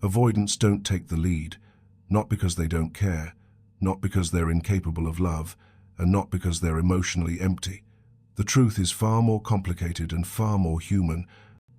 Avoidants don't take the lead, not because they don't care, not because they're incapable of love, and not because they're emotionally empty. The truth is far more complicated and far more human.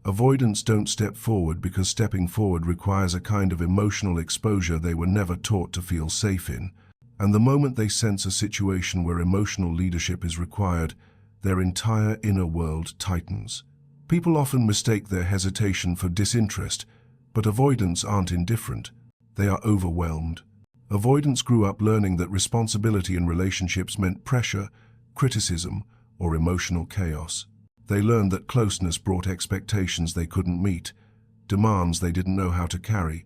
Avoidants don't step forward because stepping forward requires a kind of emotional exposure they were never taught to feel safe in. And the moment they sense a situation where emotional leadership is required, their entire inner world tightens. People often mistake their hesitation for disinterest, but avoidants aren't indifferent. They are overwhelmed. Avoidants grew up learning that responsibility in relationships meant pressure, criticism, or emotional chaos. They learned that closeness brought expectations they couldn't meet, demands they didn't know how to carry,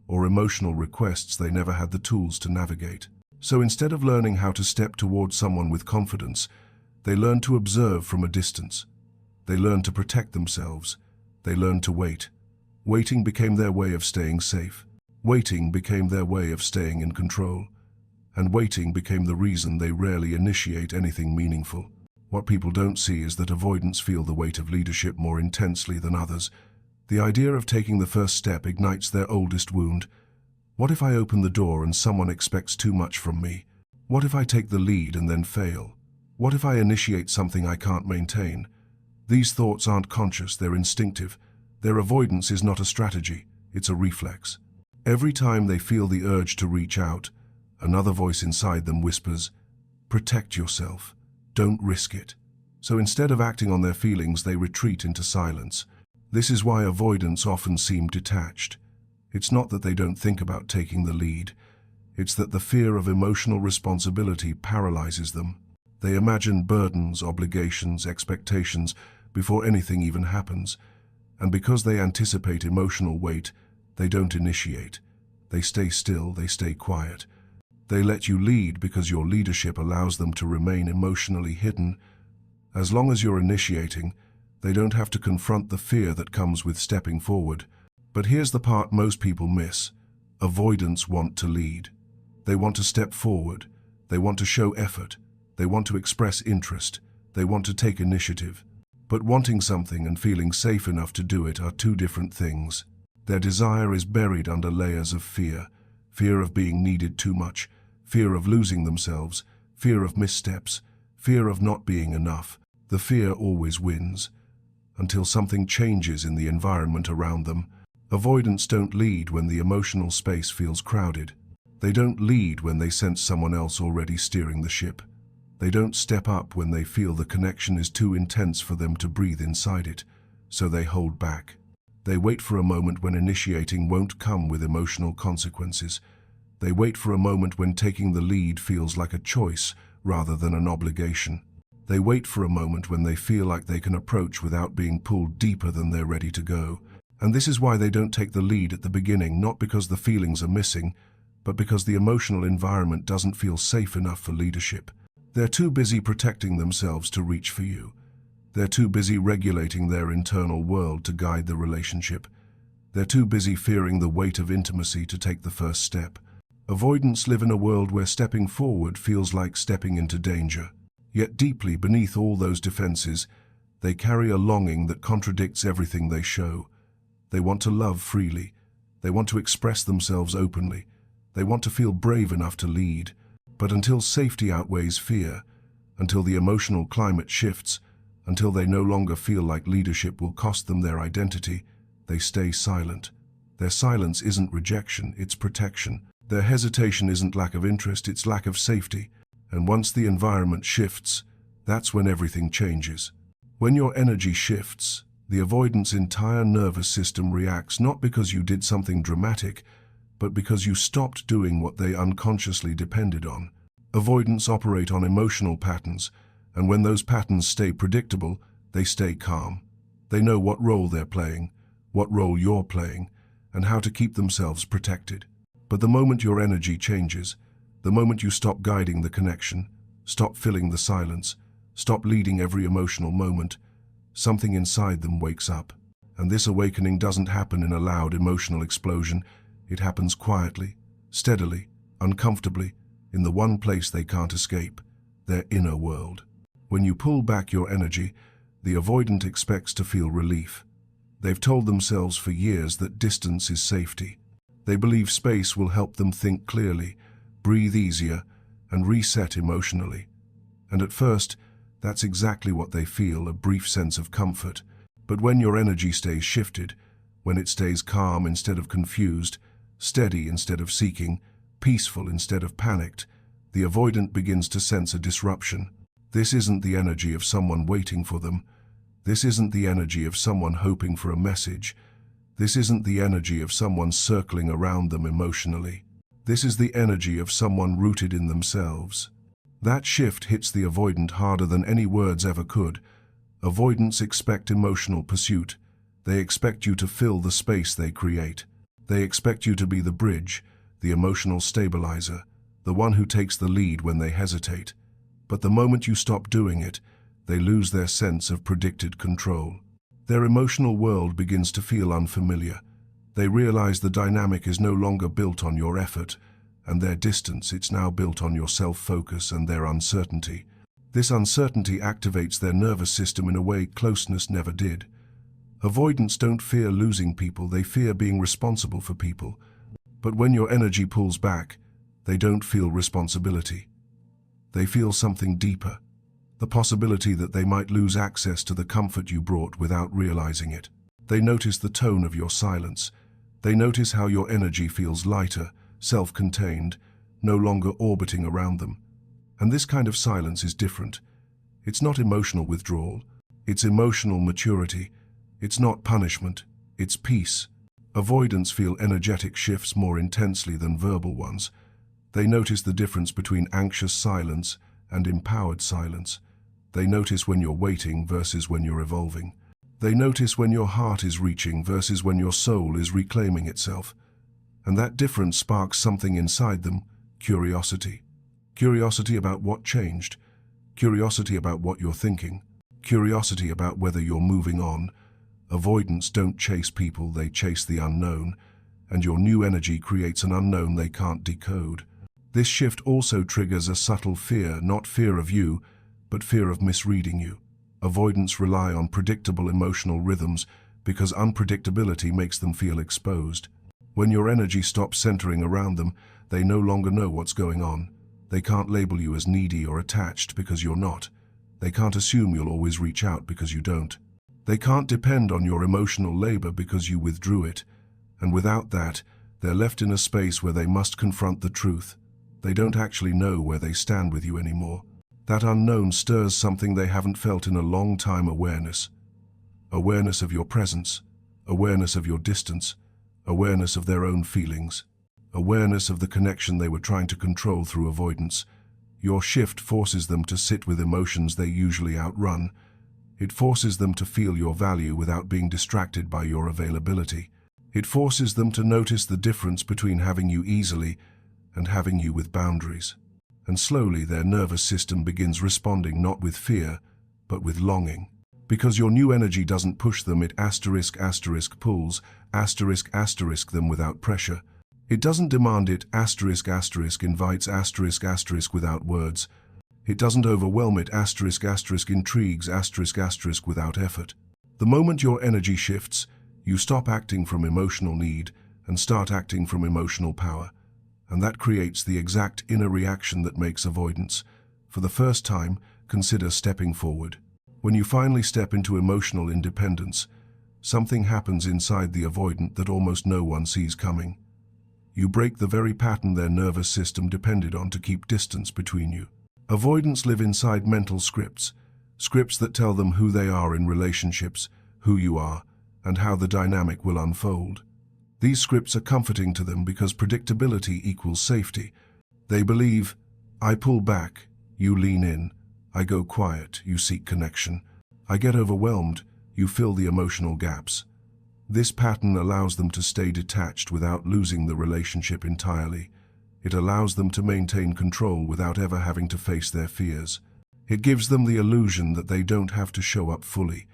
or emotional requests they never had the tools to navigate. So instead of learning how to step toward someone with confidence, they learned to observe from a distance. They learned to protect themselves. They learned to wait. Waiting became their way of staying safe. Waiting became their way of staying in control. And waiting became the reason they rarely initiate anything meaningful. What people don't see is that avoidants feel the weight of leadership more intensely than others. The idea of taking the first step ignites their oldest wound. What if I open the door and someone expects too much from me? What if I take the lead and then fail? What if I initiate something I can't maintain? These thoughts aren't conscious, they're instinctive. Their avoidance is not a strategy, it's a reflex. Every time they feel the urge to reach out, another voice inside them whispers, "Protect yourself. Don't risk it." So instead of acting on their feelings, they retreat into silence. This is why avoidants often seem detached. It's not that they don't think about taking the lead. It's that the fear of emotional responsibility paralyzes them. They imagine burdens, obligations, expectations before anything even happens. And because they anticipate emotional weight, they don't initiate. They stay still, they stay quiet. They let you lead because your leadership allows them to remain emotionally hidden. As long as you're initiating, they don't have to confront the fear that comes with stepping forward. But here's the part most people miss. Avoidants want to lead. They want to step forward. They want to show effort. They want to express interest. They want to take initiative. But wanting something and feeling safe enough to do it are two different things. Their desire is buried under layers of fear. Fear of being needed too much, fear of losing themselves, fear of missteps, fear of not being enough. The fear always wins, until something changes in the environment around them. Avoidants don't lead when the emotional space feels crowded. They don't lead when they sense someone else already steering the ship. They don't step up when they feel the connection is too intense for them to breathe inside it, so they hold back. They wait for a moment when initiating won't come with emotional consequences. They wait for a moment when taking the lead feels like a choice rather than an obligation. They wait for a moment when they feel like they can approach without being pulled deeper than they're ready to go. And this is why they don't take the lead at the beginning, not because the feelings are missing, but because the emotional environment doesn't feel safe enough for leadership. They're too busy protecting themselves to reach for you. They're too busy regulating their internal world to guide the relationship. They're too busy fearing the weight of intimacy to take the first step. Avoidants live in a world where stepping forward feels like stepping into danger. Yet deeply beneath all those defenses, they carry a longing that contradicts everything they show. They want to love freely. They want to express themselves openly. They want to feel brave enough to lead. But until safety outweighs fear, until the emotional climate shifts, until they no longer feel like leadership will cost them their identity, they stay silent. Their silence isn't rejection, it's protection. Their hesitation isn't lack of interest, it's lack of safety. And once the environment shifts, that's when everything changes. When your energy shifts, the avoidant's entire nervous system reacts not because you did something dramatic, but because you stopped doing what they unconsciously depended on. Avoidants operate on emotional patterns, and when those patterns stay predictable, they stay calm. They know what role they're playing, what role you're playing, and how to keep themselves protected. But the moment your energy changes, the moment you stop guiding the connection, stop filling the silence, stop leading every emotional moment, something inside them wakes up. And this awakening doesn't happen in a loud emotional explosion. It happens quietly, steadily, uncomfortably, in the one place they can't escape, their inner world. When you pull back your energy, the avoidant expects to feel relief. They've told themselves for years that distance is safety. They believe space will help them think clearly, breathe easier, and reset emotionally. And at first, that's exactly what they feel, a brief sense of comfort. But when your energy stays shifted, when it stays calm instead of confused, steady instead of seeking, peaceful instead of panicked, the avoidant begins to sense a disruption. This isn't the energy of someone waiting for them. This isn't the energy of someone hoping for a message. This isn't the energy of someone circling around them emotionally. This is the energy of someone rooted in themselves. That shift hits the avoidant harder than any words ever could. Avoidants expect emotional pursuit. They expect you to fill the space they create. They expect you to be the bridge, the emotional stabilizer, the one who takes the lead when they hesitate. But the moment you stop doing it, they lose their sense of predicted control. Their emotional world begins to feel unfamiliar. They realize the dynamic is no longer built on your effort and their distance, it's now built on your self-focus and their uncertainty. This uncertainty activates their nervous system in a way closeness never did. Avoidants don't fear losing people, they fear being responsible for people. But when your energy pulls back, they don't feel responsibility. They feel something deeper. The possibility that they might lose access to the comfort you brought without realizing it. They notice the tone of your silence. They notice how your energy feels lighter, self-contained, no longer orbiting around them. And this kind of silence is different. It's not emotional withdrawal. It's emotional maturity. It's not punishment. It's peace. Avoidants feel energetic shifts more intensely than verbal ones. They notice the difference between anxious silence and empowered silence. They notice when you're waiting versus when you're evolving. They notice when your heart is reaching versus when your soul is reclaiming itself. And that difference sparks something inside them, curiosity. Curiosity about what changed. Curiosity about what you're thinking. Curiosity about whether you're moving on. Avoidants don't chase people, they chase the unknown. And your new energy creates an unknown they can't decode. This shift also triggers a subtle fear, not fear of you, but fear of misreading you. Avoidants rely on predictable emotional rhythms because unpredictability makes them feel exposed. When your energy stops centering around them, they no longer know what's going on. They can't label you as needy or attached because you're not. They can't assume you'll always reach out because you don't. They can't depend on your emotional labor because you withdrew it. And without that, they're left in a space where they must confront the truth. They don't actually know where they stand with you anymore. That unknown stirs something they haven't felt in a long time: awareness. Awareness of your presence, awareness of your distance, awareness of their own feelings, awareness of the connection they were trying to control through avoidance. Your shift forces them to sit with emotions they usually outrun. It forces them to feel your value without being distracted by your availability. It forces them to notice the difference between having you easily and having you with boundaries. And slowly their nervous system begins responding not with fear, but with longing. Because your new energy doesn't push them, it pulls, them without pressure. It doesn't demand it, invites, without words. It doesn't overwhelm it, intrigues, without effort. The moment your energy shifts, you stop acting from emotional need and start acting from emotional power. And that creates the exact inner reaction that makes avoidance. For the first time, consider stepping forward. When you finally step into emotional independence, something happens inside the avoidant that almost no one sees coming. You break the very pattern their nervous system depended on to keep distance between you. Avoidants live inside mental scripts that tell them who they are in relationships, who you are, and how the dynamic will unfold. These scripts are comforting to them because predictability equals safety. They believe, I pull back, you lean in. I go quiet, you seek connection. I get overwhelmed, you fill the emotional gaps. This pattern allows them to stay detached without losing the relationship entirely. It allows them to maintain control without ever having to face their fears. It gives them the illusion that they don't have to show up fully,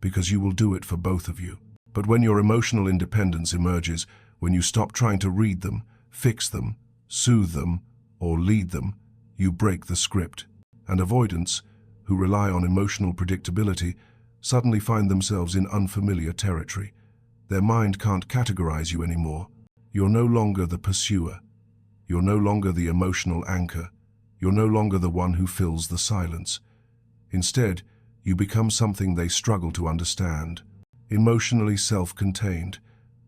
because you will do it for both of you. But when your emotional independence emerges, when you stop trying to read them, fix them, soothe them, or lead them, you break the script. And avoidants, who rely on emotional predictability, suddenly find themselves in unfamiliar territory. Their mind can't categorize you anymore. You're no longer the pursuer. You're no longer the emotional anchor. You're no longer the one who fills the silence. Instead, you become something they struggle to understand, emotionally self-contained,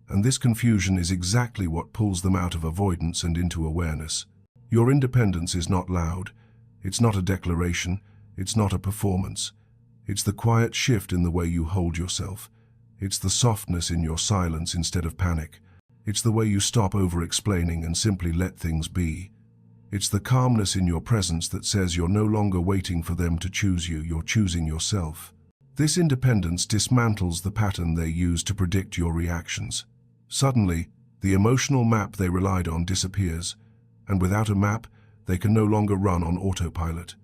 and this confusion is exactly what pulls them out of avoidance and into awareness. Your independence is not loud. It's not a declaration. It's not a performance. It's the quiet shift in the way you hold yourself. It's the softness in your silence instead of panic. It's the way you stop over-explaining and simply let things be. It's the calmness in your presence that says you're no longer waiting for them to choose you, you're choosing yourself. This independence dismantles the pattern they use to predict your reactions. Suddenly, the emotional map they relied on disappears, and without a map, they can no longer run on autopilot.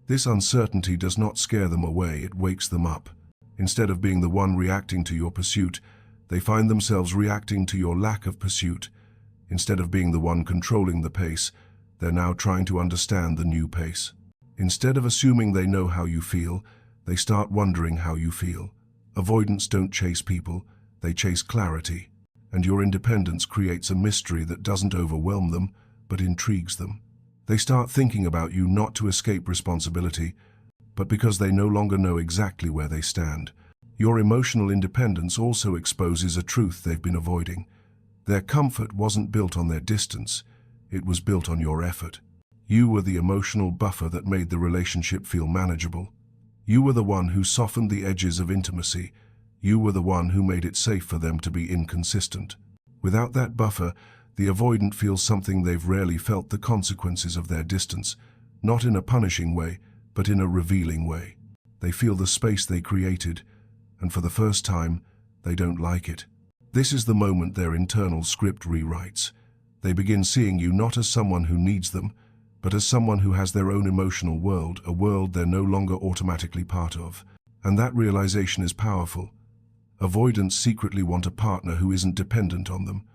This uncertainty does not scare them away, it wakes them up. Instead of being the one reacting to your pursuit, they find themselves reacting to your lack of pursuit. Instead of being the one controlling the pace, they're now trying to understand the new pace. Instead of assuming they know how you feel, they start wondering how you feel. Avoidants don't chase people, they chase clarity. And your independence creates a mystery that doesn't overwhelm them, but intrigues them. They start thinking about you not to escape responsibility, but because they no longer know exactly where they stand. Your emotional independence also exposes a truth they've been avoiding. Their comfort wasn't built on their distance, it was built on your effort. You were the emotional buffer that made the relationship feel manageable. You were the one who softened the edges of intimacy. You were the one who made it safe for them to be inconsistent. Without that buffer, the avoidant feels something they've rarely felt: the consequences of their distance, not in a punishing way, but in a revealing way. They feel the space they created, and for the first time, they don't like it. This is the moment their internal script rewrites. They begin seeing you not as someone who needs them, but as someone who has their own emotional world, a world they're no longer automatically part of. And that realization is powerful. Avoidants secretly want a partner who isn't dependent on them,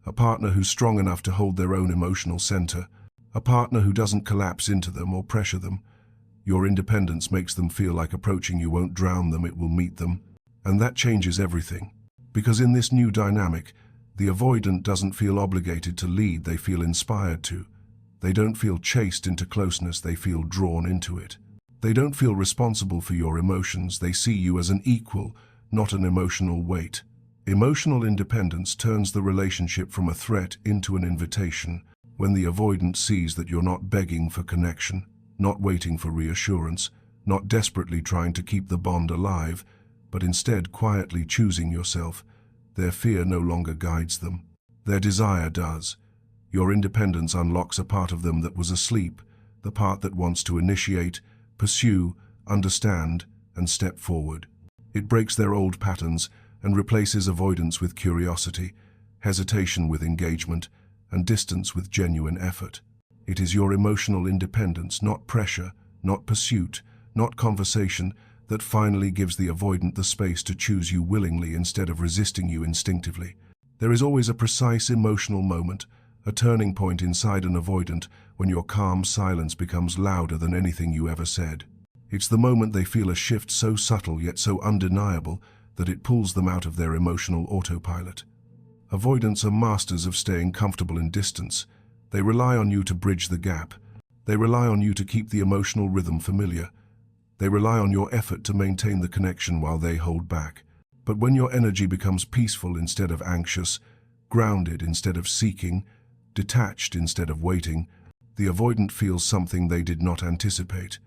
a partner who's strong enough to hold their own emotional center, a partner who doesn't collapse into them or pressure them. Your independence makes them feel like approaching you won't drown them, it will meet them. And that changes everything. Because in this new dynamic, the avoidant doesn't feel obligated to lead, they feel inspired to. They don't feel chased into closeness, they feel drawn into it. They don't feel responsible for your emotions, they see you as an equal, not an emotional weight. Emotional independence turns the relationship from a threat into an invitation. When the avoidant sees that you're not begging for connection, not waiting for reassurance, not desperately trying to keep the bond alive, but instead quietly choosing yourself, their fear no longer guides them. Their desire does. Your independence unlocks a part of them that was asleep, the part that wants to initiate, pursue, understand, and step forward. It breaks their old patterns and replaces avoidance with curiosity, hesitation with engagement, and distance with genuine effort. It is your emotional independence, not pressure, not pursuit, not conversation, that finally gives the avoidant the space to choose you willingly instead of resisting you instinctively. There is always a precise emotional moment, a turning point inside an avoidant when your calm silence becomes louder than anything you ever said. It's the moment they feel a shift so subtle yet so undeniable that it pulls them out of their emotional autopilot. Avoidants are masters of staying comfortable in distance. They rely on you to bridge the gap. They rely on you to keep the emotional rhythm familiar. They rely on your effort to maintain the connection while they hold back. But when your energy becomes peaceful instead of anxious, grounded instead of seeking, detached instead of waiting, the avoidant feels something they did not anticipate: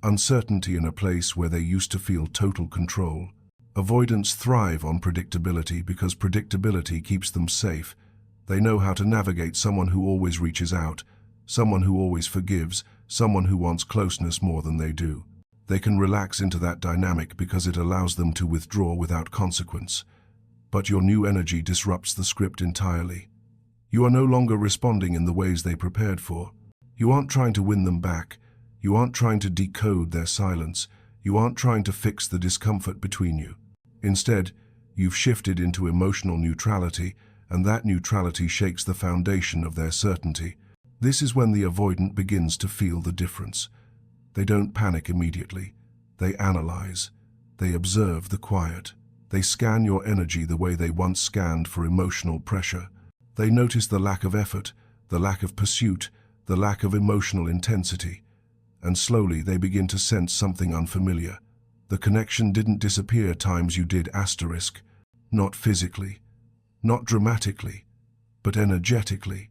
uncertainty in a place where they used to feel total control. Avoidants thrive on predictability because predictability keeps them safe. They know how to navigate someone who always reaches out, someone who always forgives, someone who wants closeness more than they do. They can relax into that dynamic because it allows them to withdraw without consequence. But your new energy disrupts the script entirely. You are no longer responding in the ways they prepared for. You aren't trying to win them back. You aren't trying to decode their silence. You aren't trying to fix the discomfort between you. Instead, you've shifted into emotional neutrality, and that neutrality shakes the foundation of their certainty. This is when the avoidant begins to feel the difference. They don't panic immediately. They analyze. They observe the quiet. They scan your energy the way they once scanned for emotional pressure. They notice the lack of effort, the lack of pursuit, the lack of emotional intensity. And slowly they begin to sense something unfamiliar. The connection didn't disappear times you did asterisk. Not physically, not dramatically, but energetically.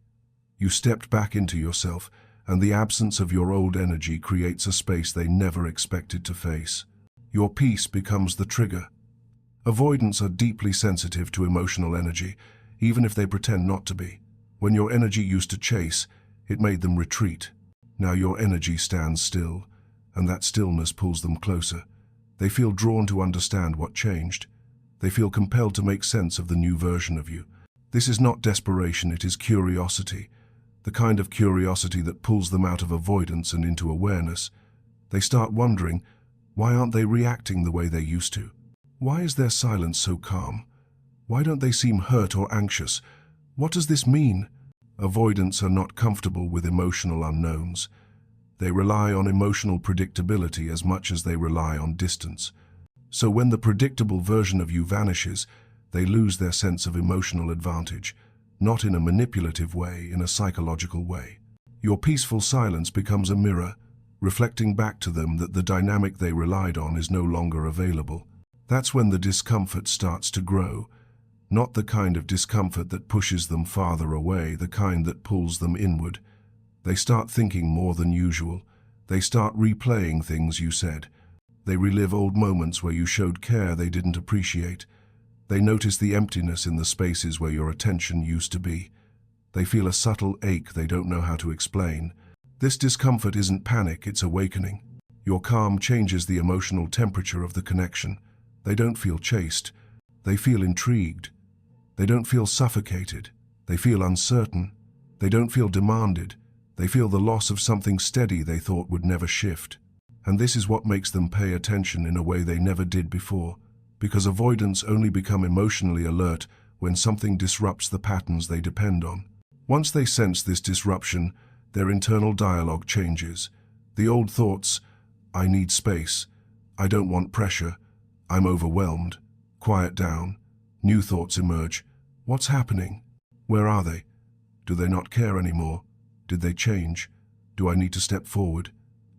You stepped back into yourself, and the absence of your old energy creates a space they never expected to face. Your peace becomes the trigger. Avoidants are deeply sensitive to emotional energy, even if they pretend not to be. When your energy used to chase, it made them retreat. Now your energy stands still, and that stillness pulls them closer. They feel drawn to understand what changed. They feel compelled to make sense of the new version of you. This is not desperation, it is curiosity. The kind of curiosity that pulls them out of avoidance and into awareness. They start wondering, why aren't they reacting the way they used to? Why is their silence so calm? Why don't they seem hurt or anxious? What does this mean? Avoidants are not comfortable with emotional unknowns. They rely on emotional predictability as much as they rely on distance. So when the predictable version of you vanishes, they lose their sense of emotional advantage, not in a manipulative way, in a psychological way. Your peaceful silence becomes a mirror, reflecting back to them that the dynamic they relied on is no longer available. That's when the discomfort starts to grow, not the kind of discomfort that pushes them farther away, the kind that pulls them inward. They start thinking more than usual. They start replaying things you said. They relive old moments where you showed care they didn't appreciate. They notice the emptiness in the spaces where your attention used to be. They feel a subtle ache they don't know how to explain. This discomfort isn't panic, it's awakening. Your calm changes the emotional temperature of the connection. They don't feel chased. They feel intrigued. They don't feel suffocated. They feel uncertain. They don't feel demanded. They feel the loss of something steady they thought would never shift. And this is what makes them pay attention in a way they never did before, because avoidants only become emotionally alert when something disrupts the patterns they depend on. Once they sense this disruption, their internal dialogue changes. The old thoughts, I need space, I don't want pressure, I'm overwhelmed, quiet down. New thoughts emerge. What's happening? Where are they? Do they not care anymore? Did they change? Do I need to step forward?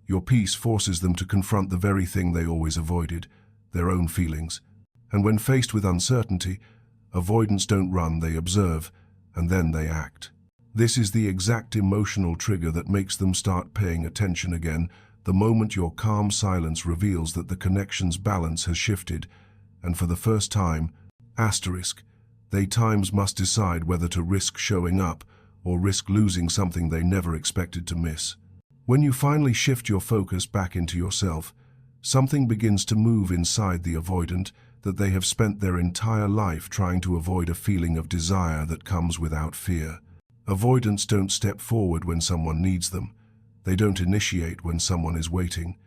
Your peace forces them to confront the very thing they always avoided, their own feelings. And when faced with uncertainty, avoidants don't run, they observe, and then they act. This is the exact emotional trigger that makes them start paying attention again, the moment your calm silence reveals that the connection's balance has shifted, and for the first time, they times must decide whether to risk showing up or risk losing something they never expected to miss. When you finally shift your focus back into yourself, something begins to move inside the avoidant that they have spent their entire life trying to avoid a feeling of desire that comes without fear. Avoidants don't step forward when someone needs them. They don't initiate when someone is waiting.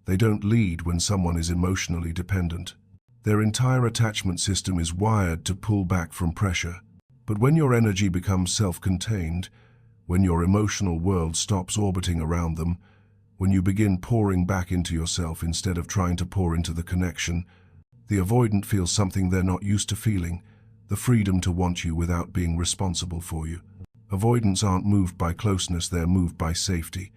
They don't lead when someone is emotionally dependent. Their entire attachment system is wired to pull back from pressure. But when your energy becomes self-contained, when your emotional world stops orbiting around them, when you begin pouring back into yourself instead of trying to pour into the connection, the avoidant feels something they're not used to feeling, the freedom to want you without being responsible for you. Avoidants aren't moved by closeness, they're moved by safety.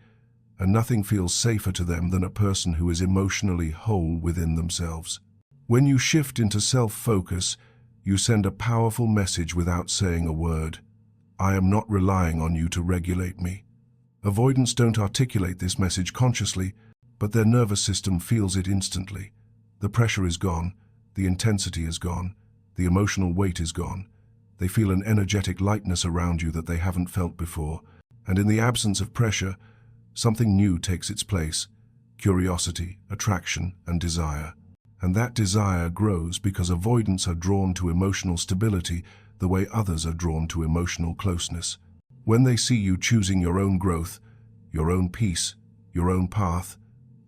And nothing feels safer to them than a person who is emotionally whole within themselves. When you shift into self-focus, you send a powerful message without saying a word. I am not relying on you to regulate me. Avoidants don't articulate this message consciously, but their nervous system feels it instantly. The pressure is gone, the intensity is gone, the emotional weight is gone. They feel an energetic lightness around you that they haven't felt before, and in the absence of pressure, something new takes its place: curiosity, attraction, and desire. And that desire grows because avoidants are drawn to emotional stability the way others are drawn to emotional closeness. When they see you choosing your own growth, your own peace, your own path,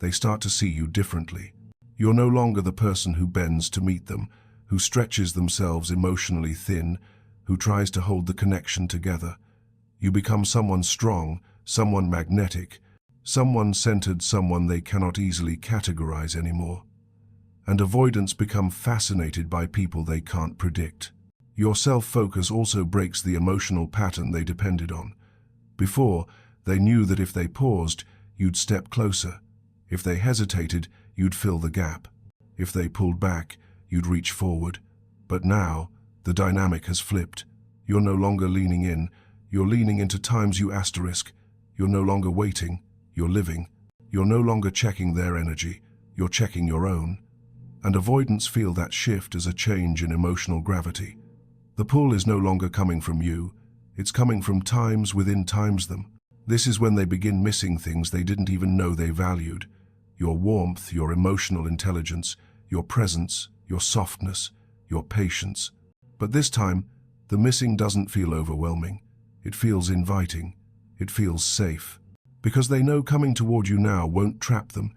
they start to see you differently. You're no longer the person who bends to meet them, who stretches themselves emotionally thin, who tries to hold the connection together. You become someone strong, someone magnetic, someone centered, someone they cannot easily categorize anymore. And avoidants become fascinated by people they can't predict. Your self-focus also breaks the emotional pattern they depended on. Before, they knew that if they paused, you'd step closer. If they hesitated, you'd fill the gap. If they pulled back, you'd reach forward. But now, the dynamic has flipped. You're no longer leaning in, you're leaning into times you asterisk. You're no longer waiting, you're living. You're no longer checking their energy, you're checking your own. And avoidants feel that shift as a change in emotional gravity. The pull is no longer coming from you, it's coming from times within times them. This is when they begin missing things they didn't even know they valued. Your warmth, your emotional intelligence, your presence, your softness, your patience. But this time, the missing doesn't feel overwhelming. It feels inviting. It feels safe. Because they know coming toward you now won't trap them.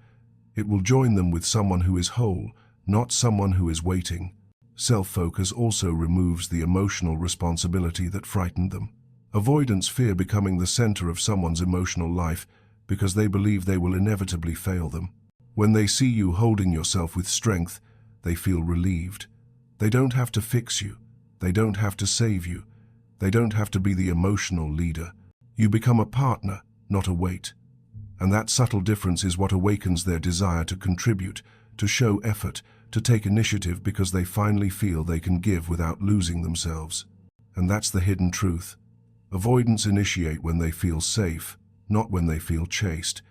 It will join them with someone who is whole, not someone who is waiting. Self-focus also removes the emotional responsibility that frightened them. Avoidants fear becoming the center of someone's emotional life because they believe they will inevitably fail them. When they see you holding yourself with strength, they feel relieved. They don't have to fix you. They don't have to save you. They don't have to be the emotional leader. You become a partner, not a weight. And that subtle difference is what awakens their desire to contribute, to show effort, to take initiative because they finally feel they can give without losing themselves. And that's the hidden truth. Avoidants initiate when they feel safe, not when they feel chased.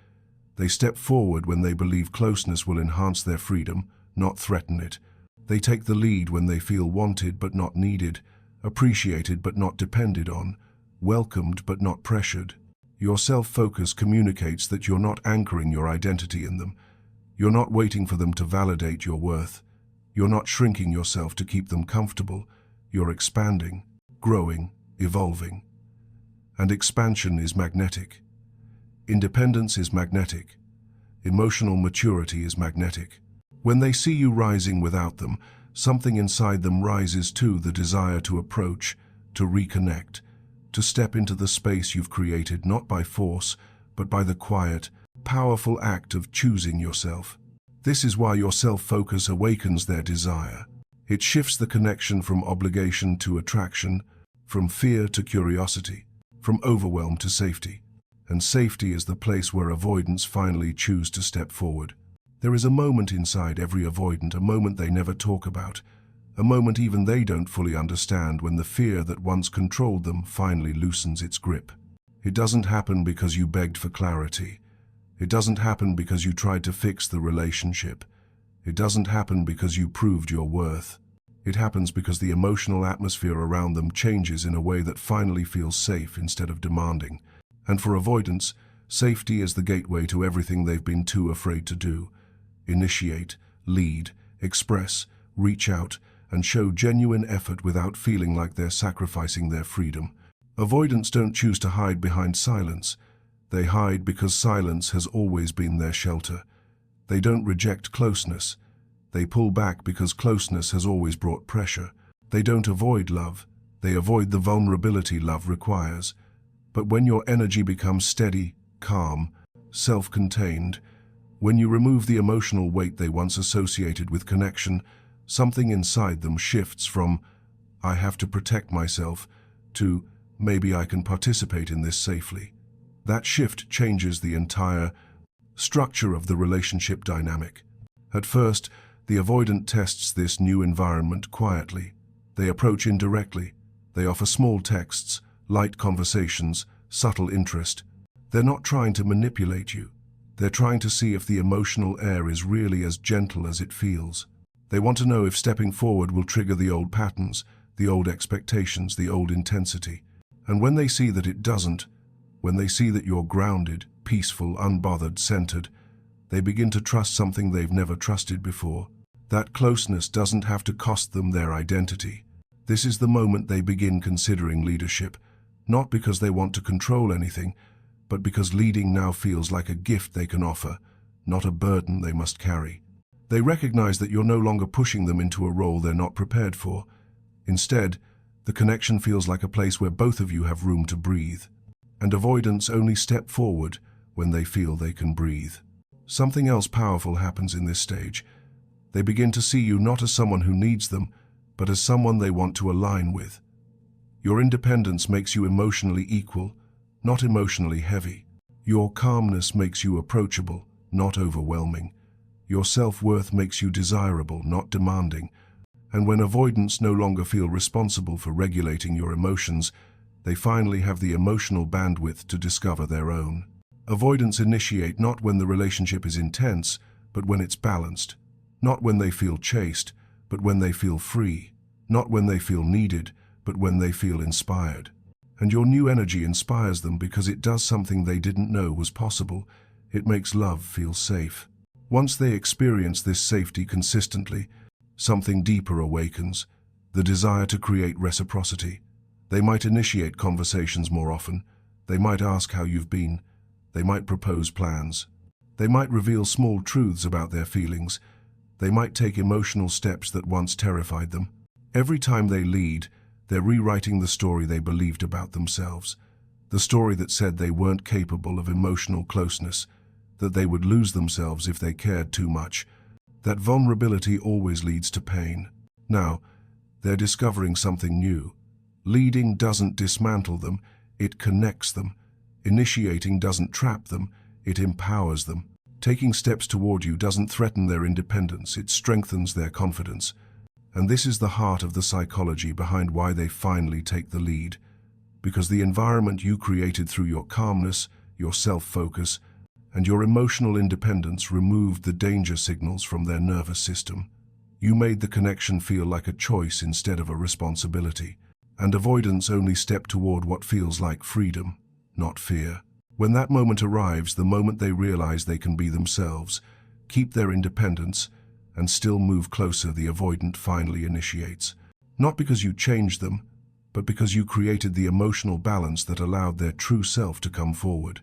They step forward when they believe closeness will enhance their freedom, not threaten it. They take the lead when they feel wanted but not needed, appreciated but not depended on, welcomed but not pressured. Your self-focus communicates that you're not anchoring your identity in them. You're not waiting for them to validate your worth. You're not shrinking yourself to keep them comfortable. You're expanding, growing, evolving. And expansion is magnetic. Independence is magnetic. Emotional maturity is magnetic. When they see you rising without them, something inside them rises too, the desire to approach, to reconnect, to step into the space you've created not by force, but by the quiet, powerful act of choosing yourself. This is why your self-focus awakens their desire. It shifts the connection from obligation to attraction, from fear to curiosity, from overwhelm to safety. And safety is the place where avoidants finally choose to step forward. There is a moment inside every avoidant, a moment they never talk about, a moment even they don't fully understand, when the fear that once controlled them finally loosens its grip. It doesn't happen because you begged for clarity. It doesn't happen because you tried to fix the relationship. It doesn't happen because you proved your worth. It happens because the emotional atmosphere around them changes in a way that finally feels safe instead of demanding. And for avoidants, safety is the gateway to everything they've been too afraid to do. Initiate, lead, express, reach out, and show genuine effort without feeling like they're sacrificing their freedom. Avoidants don't choose to hide behind silence. They hide because silence has always been their shelter. They don't reject closeness. They pull back because closeness has always brought pressure. They don't avoid love. They avoid the vulnerability love requires. But when your energy becomes steady, calm, self-contained, when you remove the emotional weight they once associated with connection, something inside them shifts from, "I have to protect myself," to, "Maybe I can participate in this safely." That shift changes the entire structure of the relationship dynamic. At first, the avoidant tests this new environment quietly. They approach indirectly. They offer small texts, light conversations, subtle interest. They're not trying to manipulate you. They're trying to see if the emotional air is really as gentle as it feels. They want to know if stepping forward will trigger the old patterns, the old expectations, the old intensity. And when they see that it doesn't, when they see that you're grounded, peaceful, unbothered, centered, they begin to trust something they've never trusted before. That closeness doesn't have to cost them their identity. This is the moment they begin considering leadership, not because they want to control anything, but because leading now feels like a gift they can offer, not a burden they must carry. They recognize that you're no longer pushing them into a role they're not prepared for. Instead, the connection feels like a place where both of you have room to breathe. And avoidants only step forward when they feel they can breathe. Something else powerful happens in this stage. They begin to see you not as someone who needs them, but as someone they want to align with. Your independence makes you emotionally equal, not emotionally heavy. Your calmness makes you approachable, not overwhelming. Your self-worth makes you desirable, not demanding. And when avoidants no longer feel responsible for regulating your emotions, they finally have the emotional bandwidth to discover their own. Avoidants initiate not when the relationship is intense, but when it's balanced. Not when they feel chased, but when they feel free. Not when they feel needed, but when they feel inspired. And your new energy inspires them because it does something they didn't know was possible. It makes love feel safe. Once they experience this safety consistently, something deeper awakens, the desire to create reciprocity. They might initiate conversations more often. They might ask how you've been. They might propose plans. They might reveal small truths about their feelings. They might take emotional steps that once terrified them. Every time they lead, they're rewriting the story they believed about themselves. The story that said they weren't capable of emotional closeness, that they would lose themselves if they cared too much. That vulnerability always leads to pain. Now, they're discovering something new. Leading doesn't dismantle them, it connects them. Initiating doesn't trap them, it empowers them. Taking steps toward you doesn't threaten their independence, it strengthens their confidence. And this is the heart of the psychology behind why they finally take the lead. Because the environment you created through your calmness, your self-focus, and your emotional independence removed the danger signals from their nervous system. You made the connection feel like a choice instead of a responsibility. And avoidants only step toward what feels like freedom, not fear. When that moment arrives, the moment they realize they can be themselves, keep their independence, and still move closer, the avoidant finally initiates. Not because you changed them, but because you created the emotional balance that allowed their true self to come forward.